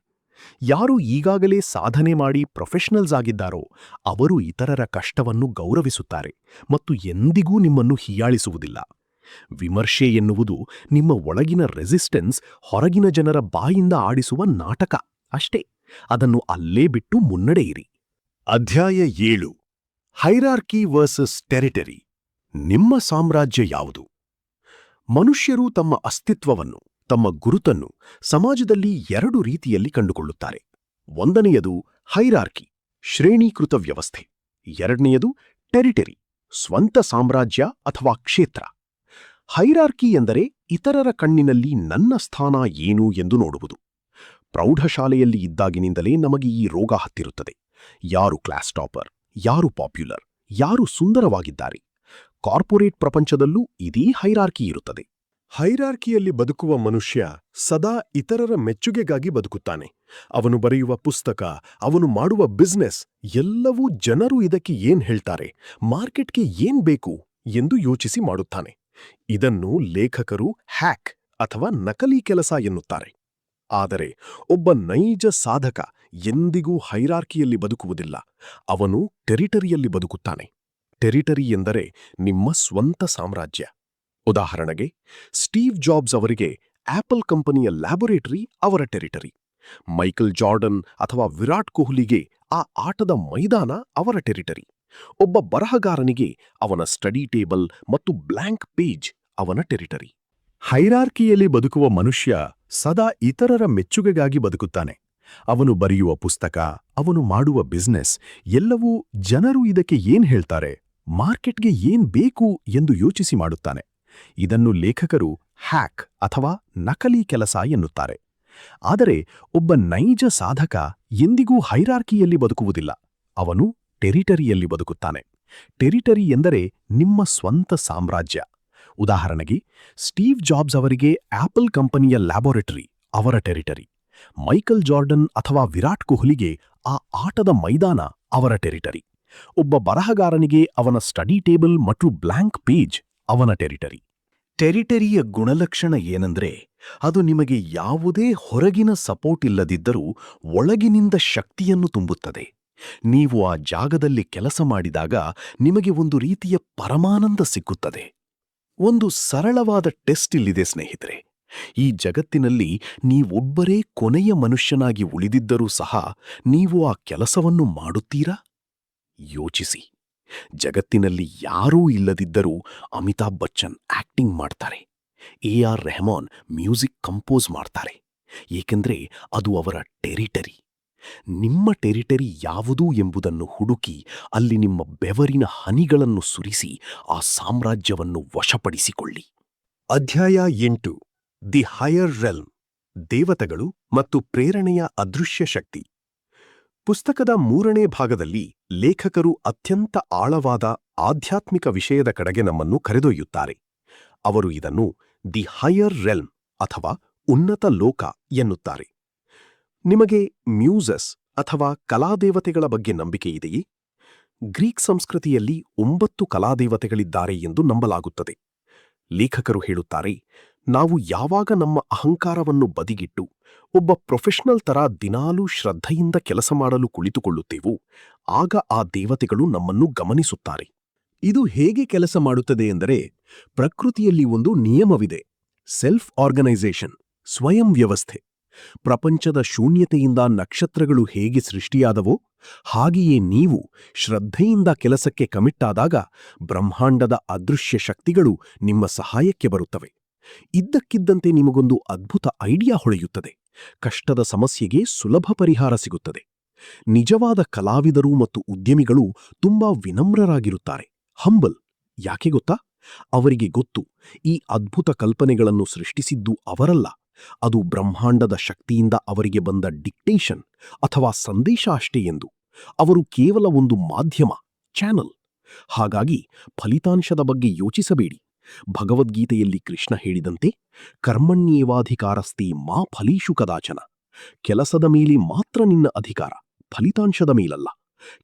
ಯಾರು ಈಗಾಗಲೇ ಸಾಧನೆ ಮಾಡಿ ಪ್ರೊಫೆಷನಲ್ಸ್ ಆಗಿದ್ದಾರೋ ಅವರು ಇತರರ ಕಷ್ಟವನ್ನು ಗೌರವಿಸುತ್ತಾರೆ ಮತ್ತು ಎಂದಿಗೂ ನಿಮ್ಮನ್ನು ಹೀಯಾಳಿಸುವುದಿಲ್ಲ. ವಿಮರ್ಶೆ ಎನ್ನುವುದು ನಿಮ್ಮ ಒಳಗಿನ ರೆಸಿಸ್ಟೆನ್ಸ್ ಹೊರಗಿನ ಜನರ ಬಾಯಿಂದ ಆಡಿಸುವ ನಾಟಕ ಅಷ್ಟೇ. ಅದನ್ನು ಅಲ್ಲೇ ಬಿಟ್ಟು ಮುನ್ನಡೆಯಿರಿ. ಅಧ್ಯಾಯ 7. Hierarchy versus territory. ನಿಮ್ಮ ಸಾಮ್ರಾಜ್ಯ ಯಾವುದು? ಮನುಷ್ಯರು ತಮ್ಮ ಅಸ್ತಿತ್ವವನ್ನು, ತಮ್ಮ ಗುರುತನ್ನು ಸಮಾಜದಲ್ಲಿ 2 ರೀತಿಯಲ್ಲಿ ಕಂಡುಕೊಳ್ಳುತ್ತಾರೆ. ಒಂದನೆಯದು ಹೈರಾರ್ಕಿ, ಶ್ರೇಣೀಕೃತ ವ್ಯವಸ್ಥೆ. ಎರಡನೆಯದು ಟೆರಿಟರಿ, ಸ್ವಂತ ಸಾಮ್ರಾಜ್ಯ ಅಥವಾ ಕ್ಷೇತ್ರ. ಹೈರಾರ್ಕಿ ಎಂದರೆ ಇತರರ ಕಣ್ಣಿನಲ್ಲಿ ನನ್ನ ಸ್ಥಾನ ಏನು ಎಂದು ನೋಡುವುದು. ಪ್ರೌಢಶಾಲೆಯಲ್ಲಿ ಇದ್ದಾಗಿನಿಂದಲೇ ನಮಗೆ ಈ ರೋಗ ಹತ್ತಿರುತ್ತದೆ. ಯಾರು ಕ್ಲಾಸ್ ಟಾಪರ್, ಯಾರು ಪಾಪ್ಯುಲರ್, ಯಾರು ಸುಂದರವಾಗಿದ್ದಾರೆ. ಕಾರ್ಪೊರೇಟ್ ಪ್ರಪಂಚದಲ್ಲೂ ಇದೇ ಹೈರಾರ್ಕಿ ಇರುತ್ತದೆ. ಹೈರಾರ್ಕಿಯಲ್ಲಿ ಬದುಕುವ ಮನುಷ್ಯ ಸದಾ ಇತರರ ಮೆಚ್ಚುಗೆಗಾಗಿ ಬದುಕುತ್ತಾನೆ. ಅವನು ಬರೆಯುವ ಪುಸ್ತಕ, ಅವನು ಮಾಡುವ ಬಿಸ್ನೆಸ್ ಎಲ್ಲವೂ ಜನರು ಇದಕ್ಕೆ ಏನ್ ಹೇಳ್ತಾರೆ, ಮಾರ್ಕೆಟ್ಗೆ ಏನ್ ಬೇಕು ಎಂದು ಯೋಚಿಸಿ ಮಾಡುತ್ತಾನೆ. ಇದನ್ನು ಲೇಖಕರು ಹ್ಯಾಕ್ ಅಥವಾ ನಕಲಿ ಕೆಲಸ ಎನ್ನುತ್ತಾರೆ. ಆದರೆ ಒಬ್ಬ ನೈಜ ಸಾಧಕ ಎಂದಿಗೂ ಹೈರಾರ್ಕಿಯಲ್ಲಿ ಬದುಕುವುದಿಲ್ಲ. ಅವನು ಟೆರಿಟರಿಯಲ್ಲಿ ಬದುಕುತ್ತಾನೆ. ಟೆರಿಟರಿ ಎಂದರೆ ನಿಮ್ಮ ಸ್ವಂತ ಸಾಮ್ರಾಜ್ಯ. ಉದಾಹರಣೆಗೆ, ಸ್ಟೀವ್ ಜಾಬ್ಸ್ ಅವರಿಗೆ ಆಪಲ್ ಕಂಪನಿಯ ಲ್ಯಾಬೊರೇಟರಿ ಅವರ ಟೆರಿಟರಿ. ಮೈಕಲ್ ಜಾರ್ಡನ್ ಅಥವಾ ವಿರಾಟ್ ಕೊಹ್ಲಿಗೆ ಆ ಆಟದ ಮೈದಾನ ಅವರ ಟೆರಿಟರಿ. ಒಬ್ಬ ಬರಹಗಾರನಿಗೆ ಅವನ ಸ್ಟಡಿ ಟೇಬಲ್ ಮತ್ತು ಬ್ಲ್ಯಾಂಕ್ ಪೇಜ್ ಅವನ ಟೆರಿಟರಿ. ಹೈರಾರ್ಕಿಯಲ್ಲಿ ಬದುಕುವ ಮನುಷ್ಯ ಸದಾ ಇತರರ ಮೆಚ್ಚುಗೆಗಾಗಿ ಬದುಕುತ್ತಾನೆ. ಅವನು ಬರೆಯುವ ಪುಸ್ತಕ, ಅವನು ಮಾಡುವ ಬಿಸ್ನೆಸ್ ಎಲ್ಲವೂ ಜನರು ಇದಕ್ಕೆ ಏನ್ ಹೇಳ್ತಾರೆ, ಮಾರ್ಕೆಟ್ಗೆ ಏನ್ ಬೇಕು ಎಂದು ಯೋಚಿಸಿ ಮಾಡುತ್ತಾನೆ. ಇದನ್ನು ಲೇಖಕರು ಹ್ಯಾಕ್ ಅಥವಾ ನಕಲಿ ಕೆಲಸ ಎನ್ನುತ್ತಾರೆ. ಆದರೆ ಒಬ್ಬ ನೈಜ ಸಾಧಕ ಎಂದಿಗೂ ಹೈರಾರ್ಕಿಯಲ್ಲಿ ಬದುಕುವುದಿಲ್ಲ. ಅವನು ಟೆರಿಟರಿಯಲ್ಲಿ ಬದುಕುತ್ತಾನೆ. ಟೆರಿಟರಿ ಎಂದರೆ ನಿಮ್ಮ ಸ್ವಂತ ಸಾಮ್ರಾಜ್ಯ. ಉದಾಹರಣೆಗೆ, ಸ್ಟೀವ್ ಜಾಬ್ಸ್ ಅವರಿಗೆ ಆಪಲ್ ಕಂಪನಿಯ ಲ್ಯಾಬೊರೇಟರಿ ಅವರ ಟೆರಿಟರಿ. ಮೈಕಲ್ ಜಾರ್ಡನ್ ಅಥವಾ ವಿರಾಟ್ ಕೊಹ್ಲಿಗೆ ಆ ಆಟದ ಮೈದಾನ ಅವರ ಟೆರಿಟರಿ. ಒಬ್ಬ ಬರಹಗಾರನಿಗೆ ಅವನ ಸ್ಟಡಿ ಟೇಬಲ್ ಮತ್ತು ಬ್ಲ್ಯಾಂಕ್ ಪೇಜ್ ಅವನ ಟೆರಿಟರಿ. ಟೆರಿಟರಿಯ ಗುಣಲಕ್ಷಣ ಏನಂದ್ರೆ, ಅದು ನಿಮಗೆ ಯಾವುದೇ ಹೊರಗಿನ ಸಪೋರ್ಟ್ ಇಲ್ಲದಿದ್ದರೂ ಒಳಗಿನಿಂದ ಶಕ್ತಿಯನ್ನು ತುಂಬುತ್ತದೆ. ನೀವು ಆ ಜಾಗದಲ್ಲಿ ಕೆಲಸ ಮಾಡಿದಾಗ ನಿಮಗೆ ಒಂದು ರೀತಿಯ ಪರಮಾನಂದ ಸಿಕ್ಕುತ್ತದೆ. ಒಂದು ಸರಳವಾದ ಟೆಸ್ಟ್ ಇಲ್ಲಿದೆ ಸ್ನೇಹಿತರೆ. ಈ ಜಗತ್ತಿನಲ್ಲಿ ನೀವೊಬ್ಬರೇ ಕೊನೆಯ ಮನುಷ್ಯನಾಗಿ ಉಳಿದಿದ್ದರೂ ಸಹ ನೀವು ಆ ಕೆಲಸವನ್ನು ಮಾಡುತ್ತೀರಾ? ಯೋಚಿಸಿ. ಜಗತ್ತಿನಲ್ಲಿ ಯಾರೂ ಇಲ್ಲದಿದ್ದರೂ ಅಮಿತಾಬ್ ಬಚ್ಚನ್ ಆಕ್ಟಿಂಗ್ ಮಾಡ್ತಾರೆ. AR ರೆಹಮಾನ್ ಮ್ಯೂಸಿಕ್ ಕಂಪೋಸ್ ಮಾಡ್ತಾರೆ. ಏಕೆಂದರೆ ಅದು ಅವರ ಟೆರಿಟರಿ. ನಿಮ್ಮ ಟೆರಿಟರಿ ಯಾವುದು ಎಂಬುದನ್ನು ಹುಡುಕಿ ಅಲ್ಲಿ ನಿಮ್ಮ ಬೆವರಿನ ಹನಿಗಳನ್ನು ಸುರಿಸಿ ಆ ಸಾಮ್ರಾಜ್ಯವನ್ನು ವಶಪಡಿಸಿಕೊಳ್ಳಿ. ಅಧ್ಯಾಯ 8, ದಿ ಹೈಯರ್ ರೆಲ್ಮ್, ದೇವತೆಗಳು ಮತ್ತು ಪ್ರೇರಣೆಯ ಅದೃಶ್ಯ ಶಕ್ತಿ. ಪುಸ್ತಕದ 3ನೇ ಭಾಗದಲ್ಲಿ ಲೇಖಕರು ಅತ್ಯಂತ ಆಳವಾದ ಆಧ್ಯಾತ್ಮಿಕ ವಿಷಯದ ಕಡೆಗೆ ನಮ್ಮನ್ನು ಕರೆದೊಯ್ಯುತ್ತಾರೆ. ಅವರು ಇದನ್ನು ದಿ ಹೈಯರ್ ರೆಲ್ಮ್ ಅಥವಾ ಉನ್ನತ ಲೋಕ ಎನ್ನುತ್ತಾರೆ. ನಿಮಗೆ ಮ್ಯೂಸಸ್ ಅಥವಾ ಕಲಾದೇವತೆಗಳ ಬಗ್ಗೆ ನಂಬಿಕೆ ಇದೆಯೇ? ಗ್ರೀಕ್ ಸಂಸ್ಕೃತಿಯಲ್ಲಿ 9 ಕಲಾದೇವತೆಗಳಿದ್ದಾರೆ ಎಂದು ನಂಬಲಾಗುತ್ತದೆ. ಲೇಖಕರು ಹೇಳುತ್ತಾರೆ, ನಾವು ಯಾವಾಗ ನಮ್ಮ ಅಹಂಕಾರವನ್ನು ಬದಿಗಿಟ್ಟು ಒಬ್ಬ ಪ್ರೊಫೆಷನಲ್ ತರ ದಿನಾಲೂ ಶ್ರದ್ಧೆಯಿಂದ ಕೆಲಸ ಮಾಡಲು ಕುಳಿತುಕೊಳ್ಳುತ್ತೇವೋ, ಆಗ ಆ ದೇವತೆಗಳು ನಮ್ಮನ್ನು ಗಮನಿಸುತ್ತಾರೆ. ಇದು ಹೇಗೆ ಕೆಲಸ ಮಾಡುತ್ತದೆ ಎಂದರೆ, ಪ್ರಕೃತಿಯಲ್ಲಿ ಒಂದು ನಿಯಮವಿದೆ. ಸೆಲ್ಫ್ ಆರ್ಗನೈಸೇಷನ್, ಸ್ವಯಂ ವ್ಯವಸ್ಥೆ. ಪ್ರಪಂಚದ ಶೂನ್ಯತೆಯಿಂದ ನಕ್ಷತ್ರಗಳು ಹೇಗೆ ಸೃಷ್ಟಿಯಾದವೋ ಹಾಗೆಯೇ ನೀವು ಶ್ರದ್ಧೆಯಿಂದ ಕೆಲಸಕ್ಕೆ ಕಮಿಟ್ಟಾದಾಗ ಬ್ರಹ್ಮಾಂಡದ ಅದೃಶ್ಯ ಶಕ್ತಿಗಳು ನಿಮ್ಮ ಸಹಾಯಕ್ಕೆ ಬರುತ್ತವೆ. ಇದ್ದಕ್ಕಿದ್ದಂತೆ ನಿಮಗೊಂದು ಅದ್ಭುತ ಐಡಿಯಾ ಹೊಳೆಯುತ್ತದೆ. ಕಷ್ಟದ ಸಮಸ್ಯೆಗೆ ಸುಲಭ ಪರಿಹಾರ ಸಿಗುತ್ತದೆ. ನಿಜವಾದ ಕಲಾವಿದರು ಮತ್ತು ಉದ್ಯಮಿಗಳು ತುಂಬಾ ವಿನಮ್ರರಾಗಿರುತ್ತಾರೆ. ಹಂಬಲ್. ಯಾಕೆ ಗೊತ್ತಾ? ಅವರಿಗೆ ಗೊತ್ತು, ಈ ಅದ್ಭುತ ಕಲ್ಪನೆಗಳನ್ನು ಸೃಷ್ಟಿಸಿದ್ದು ಅವರಲ್ಲ, ಅದು ಬ್ರಹ್ಮಾಂಡದ ಶಕ್ತಿಯಿಂದ ಅವರಿಗೆ ಬಂದ ಡಿಕ್ಟೇಷನ್ ಅಥವಾ ಸಂದೇಶ ಅಷ್ಟೇ ಎಂದು. ಅವರು ಕೇವಲ ಒಂದು ಮಾಧ್ಯಮ, ಚಾನಲ್. ಹಾಗಾಗಿ ಫಲಿತಾಂಶದ ಬಗ್ಗೆ ಯೋಚಿಸಬೇಡಿ. ಭಗವದ್ಗೀತೆಯಲ್ಲಿ ಕೃಷ್ಣ ಹೇಳಿದಂತೆ, ಕರ್ಮಣ್ಯೇವಾಧಿಕಾರಸ್ತೆ ಮಾ ಫಲೀಷು ಕದಾಚನ. ಕೆಲಸದ ಮೇಲೆ ಮಾತ್ರ ನಿನ್ನ ಅಧಿಕಾರ, ಫಲಿತಾಂಶದ ಮೇಲಲ್ಲ.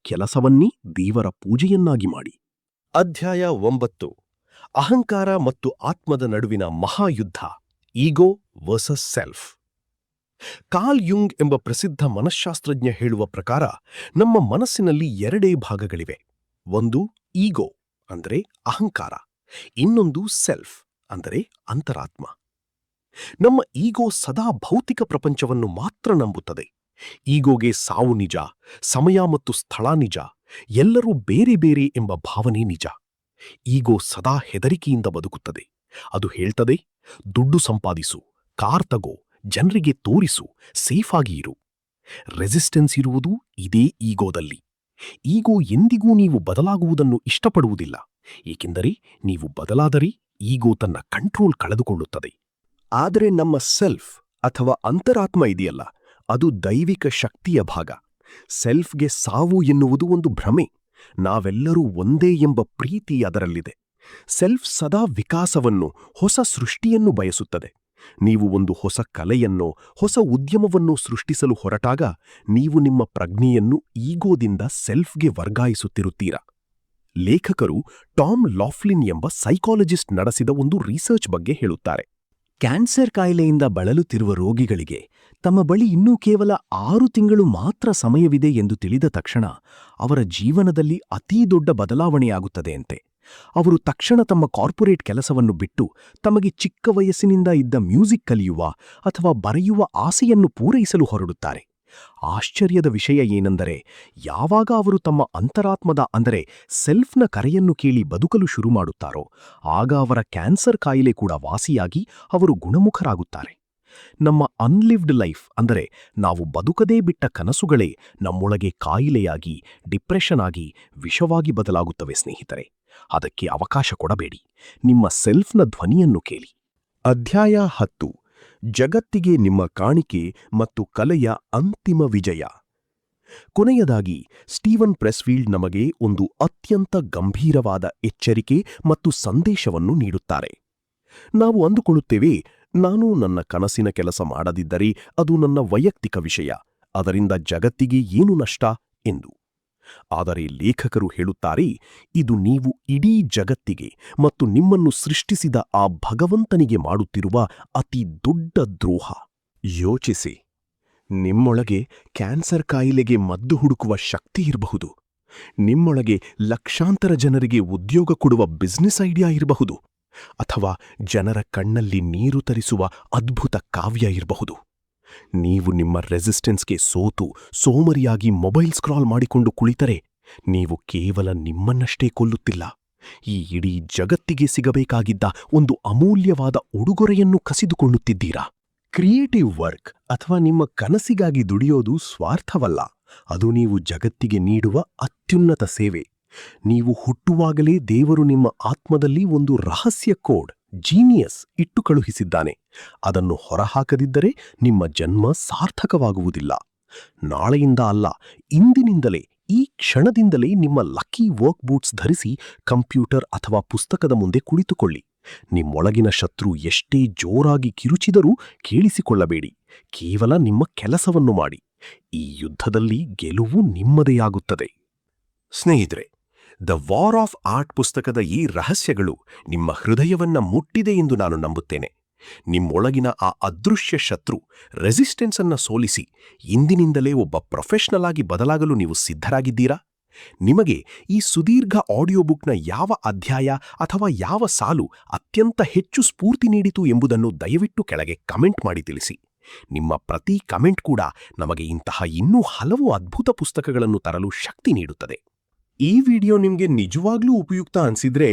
ಕೆಲಸವನ್ನೇ ದೇವರ ಪೂಜೆಯನ್ನಾಗಿ ಮಾಡಿ. ಅಧ್ಯಾಯ 9, ಅಹಂಕಾರ ಮತ್ತು ಆತ್ಮದ ನಡುವಿನ ಮಹಾಯುದ್ಧ, ಈಗೋ ವರ್ಸಸ್ ಸೆಲ್ಫ್. ಕಾರ್ಲ್ ಯುಂಗ್ ಎಂಬ ಪ್ರಸಿದ್ಧ ಮನಃಶಾಸ್ತ್ರಜ್ಞ ಹೇಳುವ ಪ್ರಕಾರ ನಮ್ಮ ಮನಸ್ಸಿನಲ್ಲಿ 2 ಭಾಗಗಳಿವೆ. ಒಂದು ಈಗೋ ಅಂದರೆ ಅಹಂಕಾರ, ಇನ್ನೊಂದು ಸೆಲ್ಫ್ ಅಂದರೆ ಅಂತರಾತ್ಮ. ನಮ್ಮ ಈಗೋ ಸದಾ ಭೌತಿಕ ಪ್ರಪಂಚವನ್ನು ಮಾತ್ರ ನಂಬುತ್ತದೆ. ಈಗೋಗೆ ಸಾವು ನಿಜ, ಸಮಯ ಮತ್ತು ಸ್ಥಳ ನಿಜ, ಎಲ್ಲರೂ ಬೇರೆ ಬೇರೆ ಎಂಬ ಭಾವನೆ ನಿಜ. ಈಗೋ ಸದಾ ಹೆದರಿಕೆಯಿಂದ ಬದುಕುತ್ತದೆ. ಅದು ಹೇಳ್ತದೆ, ದುಡ್ಡು ಸಂಪಾದಿಸು, ಕಾರ್ ತಗೋ, ಜನರಿಗೆ ತೋರಿಸು, ಸೇಫಾಗಿ ಇರು. ರೆಸಿಸ್ಟೆನ್ಸ್ ಇರುವುದು ಇದೇ ಈಗೋದಲ್ಲಿ. ಈಗೋ ಎಂದಿಗೂ ನೀವು ಬದಲಾಗುವುದನ್ನು ಇಷ್ಟಪಡುವುದಿಲ್ಲ, ಏಕೆಂದರೆ ನೀವು ಬದಲಾದರೆ ಈಗೋ ತನ್ನ ಕಂಟ್ರೋಲ್ ಕಳೆದುಕೊಳ್ಳುತ್ತದೆ. ಆದರೆ ನಮ್ಮ ಸೆಲ್ಫ್ ಅಥವಾ ಅಂತರಾತ್ಮ ಇದೆಯಲ್ಲ, ಅದು ದೈವಿಕ ಶಕ್ತಿಯ ಭಾಗ. ಸೆಲ್ಫ್ಗೆ ಸಾವು ಎನ್ನುವುದು ಒಂದು ಭ್ರಮೆ. ನಾವೆಲ್ಲರೂ ಒಂದೇ ಎಂಬ ಪ್ರೀತಿ ಅದರಲ್ಲಿದೆ. ಸೆಲ್ಫ್ ಸದಾ ವಿಕಾಸವನ್ನು, ಹೊಸ ಸೃಷ್ಟಿಯನ್ನು ಬಯಸುತ್ತದೆ. ನೀವು ಒಂದು ಹೊಸ ಕಲೆಯನ್ನೋ ಹೊಸ ಉದ್ಯಮವನ್ನೋ ಸೃಷ್ಟಿಸಲು ಹೊರಟಾಗ ನೀವು ನಿಮ್ಮ ಪ್ರಜ್ಞೆಯನ್ನು ಈಗೋದಿಂದ ಸೆಲ್ಫ್ಗೆ ವರ್ಗಾಯಿಸುತ್ತಿರುತ್ತೀರಾ. ಲೇಖಕರು ಟಾಮ್ ಲಾಫ್ಲಿನ್ ಎಂಬ ಸೈಕಾಲಜಿಸ್ಟ್ ನಡೆಸಿದ ಒಂದು ರಿಸರ್ಚ್ ಬಗ್ಗೆ ಹೇಳುತ್ತಾರೆ. ಕ್ಯಾನ್ಸರ್ ಕಾಯಿಲೆಯಿಂದ ಬಳಲುತ್ತಿರುವ ರೋಗಿಗಳಿಗೆ ತಮ್ಮ ಬಳಿ ಇನ್ನೂ ಕೇವಲ 6 ತಿಂಗಳು ಮಾತ್ರ ಸಮಯವಿದೆ ಎಂದು ತಿಳಿದ ತಕ್ಷಣ ಅವರ ಜೀವನದಲ್ಲಿ ಅತೀ ದೊಡ್ಡ ಬದಲಾವಣೆಯಾಗುತ್ತದೆಯಂತೆ. ಅವರು ತಕ್ಷಣ ತಮ್ಮ ಕಾರ್ಪೊರೇಟ್ ಕೆಲಸವನ್ನು ಬಿಟ್ಟು ತಮಗೆ ಚಿಕ್ಕ ವಯಸ್ಸಿನಿಂದ ಇದ್ದ ಮ್ಯೂಸಿಕ್ ಕಲಿಯುವ ಅಥವಾ ಬರೆಯುವ ಆಸೆಯನ್ನು ಪೂರೈಸಲು ಹೊರಡುತ್ತಾರೆ. ಆಶ್ಚರ್ಯದ ವಿಷಯ ಏನೆಂದರೆ, ಯಾವಾಗ ಅವರು ತಮ್ಮ ಅಂತರಾತ್ಮದ ಅಂದರೆ ಸೆಲ್ಫ್ನ ಕರೆಯನ್ನು ಕೇಳಿ ಬದುಕಲು ಶುರು ಮಾಡುತ್ತಾರೋ ಆಗ ಅವರ ಕ್ಯಾನ್ಸರ್ ಕಾಯಿಲೆ ಕೂಡ ವಾಸಿಯಾಗಿ ಅವರು ಗುಣಮುಖರಾಗುತ್ತಾರೆ. ನಮ್ಮ ಅನ್ಲಿವ್ಡ್ ಲೈಫ್ ಅಂದರೆ ನಾವು ಬದುಕದೇ ಬಿಟ್ಟ ಕನಸುಗಳೇ ನಮ್ಮೊಳಗೆ ಕಾಯಿಲೆಯಾಗಿ, ಡಿಪ್ರೆಷನ್ ಆಗಿ, ವಿಷವಾಗಿ ಬದಲಾಗುತ್ತವೆ ಸ್ನೇಹಿತರೆ. ಅದಕ್ಕೆ ಅವಕಾಶ ಕೊಡಬೇಡಿ. ನಿಮ್ಮ ಸೆಲ್ಫ್ನ ಧ್ವನಿಯನ್ನು ಕೇಳಿ. ಅಧ್ಯಾಯ 10. ಜಗತ್ತಿಗೆ ನಿಮ್ಮ ಕಾಣಿಕೆ ಮತ್ತು ಕಲೆಯ ಅಂತಿಮ ವಿಜಯ. ಕೊನೆಯದಾಗಿ ಸ್ಟೀವನ್ ಪ್ರೆಸ್ಫೀಲ್ಡ್ ನಮಗೆ ಒಂದು ಅತ್ಯಂತ ಗಂಭೀರವಾದ ಎಚ್ಚರಿಕೆ ಮತ್ತು ಸಂದೇಶವನ್ನು ನೀಡುತ್ತಾರೆ. ನಾವು ಅಂದುಕೊಳ್ಳುತ್ತೇವೆ, ನಾನು ನನ್ನ ಕನಸಿನ ಕೆಲಸ ಮಾಡದಿದ್ದರೆ ಅದು ನನ್ನ ವೈಯಕ್ತಿಕ ವಿಷಯ, ಅದರಿಂದ ಜಗತ್ತಿಗೆ ಏನು ನಷ್ಟ ಎಂದು. ಆದರೆ ಲೇಖಕರು ಹೇಳುತ್ತಾರೆ, ಇದು ನೀವು ಇಡೀ ಜಗತ್ತಿಗೆ ಮತ್ತು ನಿಮ್ಮನ್ನು ಸೃಷ್ಟಿಸಿದ ಆ ಭಗವಂತನಿಗೆ ಮಾಡುತ್ತಿರುವ ಅತಿ ದೊಡ್ಡ ದ್ರೋಹ. ಯೋಚಿಸಿ, ನಿಮ್ಮೊಳಗೆ ಕ್ಯಾನ್ಸರ್ ಕಾಯಿಲೆಗೆ ಮದ್ದು ಹುಡುಕುವ ಶಕ್ತಿ ಇರಬಹುದು. ನಿಮ್ಮೊಳಗೆ ಲಕ್ಷಾಂತರ ಜನರಿಗೆ ಉದ್ಯೋಗ ಕೊಡುವ ಬಿಸ್ನೆಸ್ ಐಡಿಯಾ ಇರಬಹುದು. ಅಥವಾ ಜನರ ಕಣ್ಣಲ್ಲಿ ನೀರು ತರಿಸುವ ಅದ್ಭುತ ಕಾವ್ಯ ಇರಬಹುದು. ನೀವು ನಿಮ್ಮ ರೆಸಿಸ್ಟೆನ್ಸ್ಗೆ ಸೋತು ಸೋಮರಿಯಾಗಿ ಮೊಬೈಲ್ ಸ್ಕ್ರಾಲ್ ಮಾಡಿಕೊಂಡು ಕುಳಿತರೆ ನೀವು ಕೇವಲ ನಿಮ್ಮನ್ನಷ್ಟೇ ಕೊಲ್ಲುತ್ತಿಲ್ಲ, ಈ ಇಡೀ ಜಗತ್ತಿಗೆ ಸಿಗಬೇಕಾಗಿದ್ದ ಒಂದು ಅಮೂಲ್ಯವಾದ ಉಡುಗೊರೆಯನ್ನು ಕಸಿದುಕೊಳ್ಳುತ್ತಿದ್ದೀರಾ. ಕ್ರಿಯೇಟಿವ್ ವರ್ಕ್ ಅಥವಾ ನಿಮ್ಮ ಕನಸಿಗಾಗಿ ದುಡಿಯೋದು ಸ್ವಾರ್ಥವಲ್ಲ, ಅದು ನೀವು ಜಗತ್ತಿಗೆ ನೀಡುವ ಅತ್ಯುನ್ನತ ಸೇವೆ. ನೀವು ಹುಟ್ಟುವಾಗಲೇ ದೇವರು ನಿಮ್ಮ ಆತ್ಮದಲ್ಲಿ ಒಂದು ರಹಸ್ಯ ಕೋಡ್, ಜೀನಿಯಸ್ ಇಟ್ಟು ಕಳುಹಿಸಿದ್ದಾನೆ. ಅದನ್ನು ಹೊರಹಾಕದಿದ್ದರೆ ನಿಮ್ಮ ಜನ್ಮ ಸಾರ್ಥಕವಾಗುವುದಿಲ್ಲ. ನಾಳೆಯಿಂದ ಅಲ್ಲ, ಇಂದಿನಿಂದಲೇ, ಈ ಕ್ಷಣದಿಂದಲೇ ನಿಮ್ಮ ಲಕ್ಕಿ ವರ್ಕ್ ಬೂಟ್ಸ್ ಧರಿಸಿ ಕಂಪ್ಯೂಟರ್ ಅಥವಾ ಪುಸ್ತಕದ ಮುಂದೆ ಕುಳಿತುಕೊಳ್ಳಿ. ನಿಮ್ಮೊಳಗಿನ ಶತ್ರು ಎಷ್ಟೇ ಜೋರಾಗಿ ಕಿರುಚಿದರೂ ಕೇಳಿಸಿಕೊಳ್ಳಬೇಡಿ. ಕೇವಲ ನಿಮ್ಮ ಕೆಲಸವನ್ನು ಮಾಡಿ. ಈ ಯುದ್ಧದಲ್ಲಿ ಗೆಲುವು ನಿಮ್ಮದೇ. ಸ್ನೇಹಿತರೆ, ದ ವಾರ್ ಆಫ್ ಆರ್ಟ್ ಪುಸ್ತಕದ ಈ ರಹಸ್ಯಗಳು ನಿಮ್ಮ ಹೃದಯವನ್ನ ಮುಟ್ಟಿದೆ ಎಂದು ನಾನು ನಂಬುತ್ತೇನೆ. ನಿಮ್ಮೊಳಗಿನ ಆ ಅದೃಶ್ಯ ಶತ್ರು ರೆಸಿಸ್ಟೆನ್ಸ್ ಅನ್ನ ಸೋಲಿಸಿ ಇಂದಿನಿಂದಲೇ ಒಬ್ಬ ಪ್ರೊಫೆಷನಲ್ ಆಗಿ ಬದಲಾಗಲು ನೀವು ಸಿದ್ಧರಾಗಿದ್ದೀರಾ? ನಿಮಗೆ ಈ ಸುದೀರ್ಘ ಆಡಿಯೋ ಬುಕ್ನ ಯಾವ ಅಧ್ಯಾಯ ಅಥವಾ ಯಾವ ಸಾಲು ಅತ್ಯಂತ ಹೆಚ್ಚು ಸ್ಫೂರ್ತಿ ನೀಡಿತು ಎಂಬುದನ್ನು ದಯವಿಟ್ಟು ಕೆಳಗೆ ಕಮೆಂಟ್ ಮಾಡಿ ತಿಳಿಸಿ. ನಿಮ್ಮ ಪ್ರತಿ ಕಮೆಂಟ್ ಕೂಡ ನಮಗೆ ಇಂತಹ ಇನ್ನೂ ಹಲವು ಅದ್ಭುತ ಪುಸ್ತಕಗಳನ್ನು ತರಲು ಶಕ್ತಿ ನೀಡುತ್ತದೆ. ಈ ವಿಡಿಯೋ ನಿಮಗೆ ನಿಜವಾಗ್ಲೂ ಉಪಯುಕ್ತ ಅನಿಸಿದ್ರೆ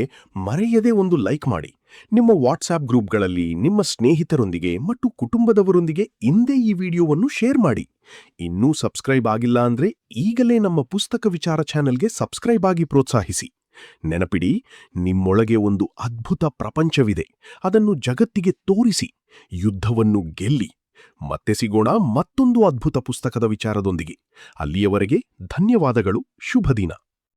ಮರೆಯದೆ ಒಂದು ಲೈಕ್ ಮಾಡಿ. ನಿಮ್ಮ ವಾಟ್ಸಾಪ್ ಗ್ರೂಪ್ಗಳಲ್ಲಿ ನಿಮ್ಮ ಸ್ನೇಹಿತರೊಂದಿಗೆ ಮತ್ತು ಕುಟುಂಬದವರೊಂದಿಗೆ ಇಂದೇ ಈ ವಿಡಿಯೋವನ್ನು ಶೇರ್ ಮಾಡಿ. ಇನ್ನೂ ಸಬ್ಸ್ಕ್ರೈಬ್ ಆಗಿಲ್ಲ ಅಂದ್ರೆ ಈಗಲೇ ನಮ್ಮ ಪುಸ್ತಕ ವಿಚಾರ ಚಾನೆಲ್ಗೆ ಸಬ್ಸ್ಕ್ರೈಬ್ ಆಗಿ ಪ್ರೋತ್ಸಾಹಿಸಿ. ನೆನಪಿಡಿ, ನಿಮ್ಮೊಳಗೆ ಒಂದು ಅದ್ಭುತ ಪ್ರಪಂಚವಿದೆ. ಅದನ್ನು ಜಗತ್ತಿಗೆ ತೋರಿಸಿ, ಯುದ್ಧವನ್ನು ಗೆಲ್ಲಿ. ಮತ್ತೆ ಸಿಗೋಣ ಮತ್ತೊಂದು ಅದ್ಭುತ ಪುಸ್ತಕದ ವಿಚಾರದೊಂದಿಗೆ. ಅಲ್ಲಿಯವರೆಗೆ ಧನ್ಯವಾದಗಳು. ಶುಭ ದಿನ.